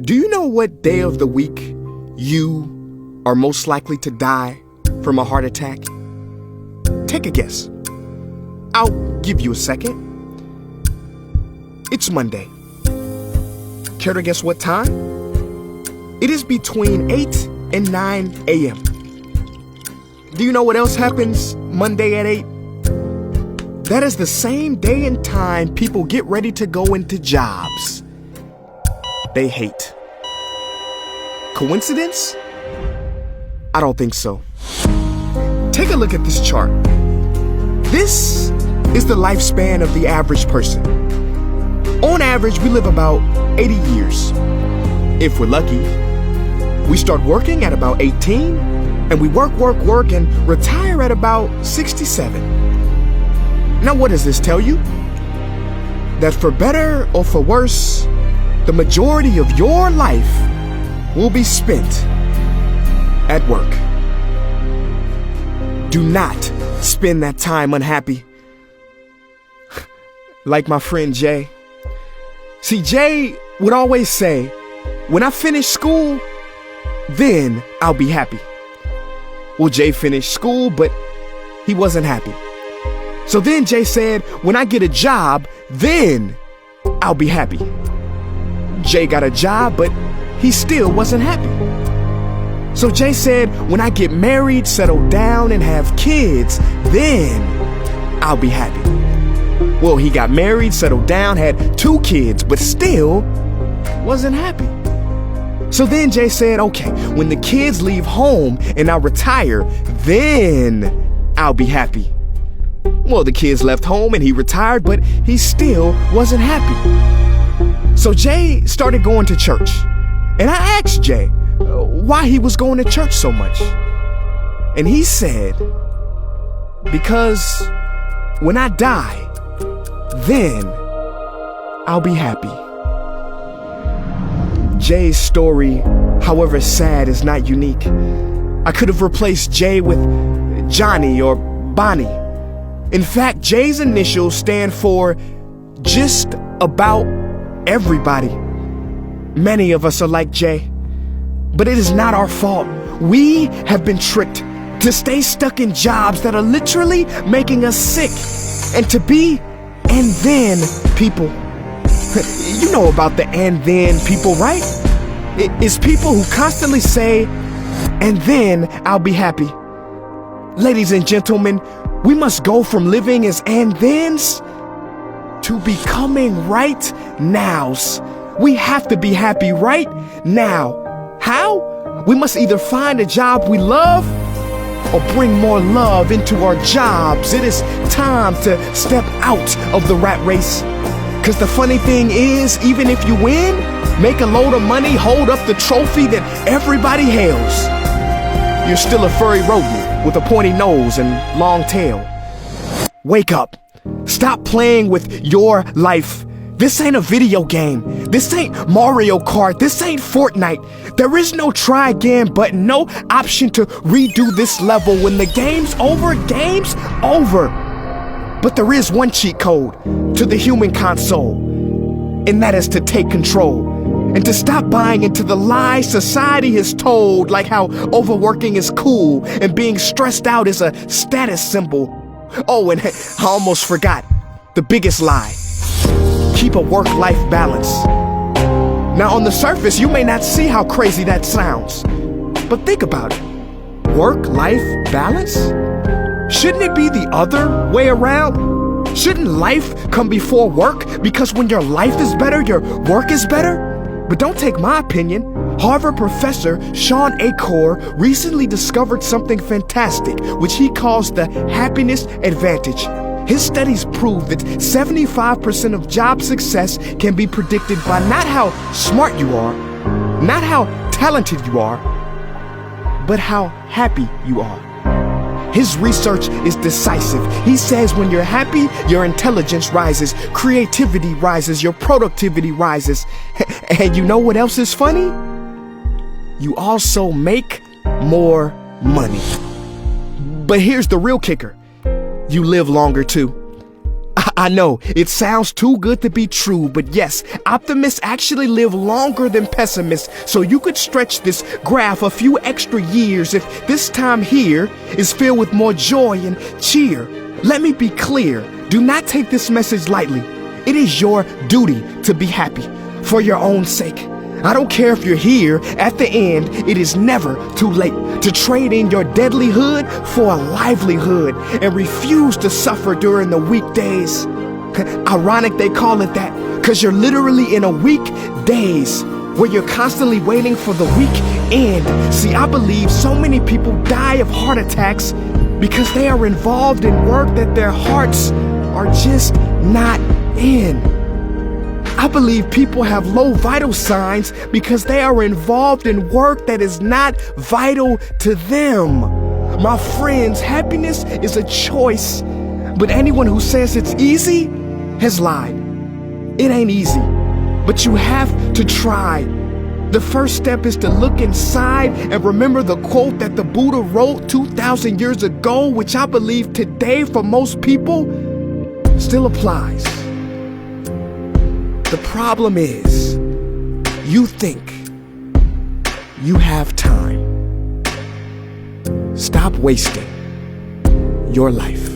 Do you know what day of the week you are most likely to die from a heart attack? Take a guess. I'll give you a second. It's Monday. Care to guess what time? It is between 8 and 9 a.m. Do you know what else happens Monday at 8? That is the same day and time people get ready to go into jobs they hate. Coincidence? I don't think so. Take a look at this chart. This is the lifespan of the average person. On average, we live about 80 years. If we're lucky, we start working at about 18, and we work, and retire at about 67. Now, what does this tell you? That for better or for worse, the majority of your life will be spent at work. Do not spend that time unhappy. Like my friend Jay. See, Jay would always say, when I finish school, then I'll be happy. Well, Jay finished school, but he wasn't happy. So then Jay said, when I get a job, then I'll be happy. Jay got a job, but he still wasn't happy. So Jay said, when I get married, settle down, and have kids, then I'll be happy. Well, he got married, settled down, had 2 kids, but still wasn't happy. So then Jay said, okay, when the kids leave home and I retire, then I'll be happy. Well, the kids left home and he retired, but he still wasn't happy. So Jay started going to church. And I asked Jay why he was going to church so much. And he said, because when I die, then I'll be happy. Jay's story, however sad, is not unique. I could have replaced Jay with Johnny or Bonnie. In fact, Jay's initials stand for just about everybody. Many of us are like Jay, but it is not our fault. We have been tricked to stay stuck in jobs that are literally making us sick and to be and then people. You know about the and then people, right? It's people who constantly say, and then I'll be happy. Ladies and gentlemen, we must go from living as and thens to becoming right nows. We have to be happy right now. How? We must either find a job we love or bring more love into our jobs. It is time to step out of the rat race. Cause the funny thing is, even if you win, make a load of money, hold up the trophy that everybody hails, you're still a furry rodent with a pointy nose and long tail. Wake up. Stop playing with your life. This ain't a video game. This ain't Mario Kart. This ain't Fortnite. There is no try again button, no option to redo this level. When the game's over, game's over. But there is one cheat code to the human console, and that is to take control and to stop buying into the lies society has told, like how overworking is cool and being stressed out is a status symbol. Oh, and I almost forgot the biggest lie. Keep a work-life balance. Now, on the surface, you may not see how crazy that sounds, but think about it. Work-life balance? Shouldn't it be the other way around? Shouldn't life come before work? Because when your life is better, your work is better? But don't take my opinion. Harvard professor Sean Achor recently discovered something fantastic, which he calls the happiness advantage. His studies prove that 75% of job success can be predicted by not how smart you are, not how talented you are, but how happy you are. His research is decisive. He says when you're happy, your intelligence rises, creativity rises, your productivity rises. And you know what else is funny? You also make more money. But here's the real kicker. You live longer too. I know, it sounds too good to be true, but yes, optimists actually live longer than pessimists, so you could stretch this graph a few extra years if this time here is filled with more joy and cheer. Let me be clear, do not take this message lightly. It is your duty to be happy, for your own sake. I don't care if you're here at the end, it is never too late to trade in your deadlyhood for a livelihood and refuse to suffer during the weekdays. Ironic they call it that, cause you're literally in a week days where you're constantly waiting for the weekend. See, I believe so many people die of heart attacks because they are involved in work that their hearts are just not in. I believe people have low vital signs because they are involved in work that is not vital to them. My friends, happiness is a choice, but anyone who says it's easy has lied. It ain't easy, but you have to try. The first step is to look inside and remember the quote that the Buddha wrote 2,000 years ago, which I believe today for most people still applies. The problem is, you think you have time. Stop wasting your life.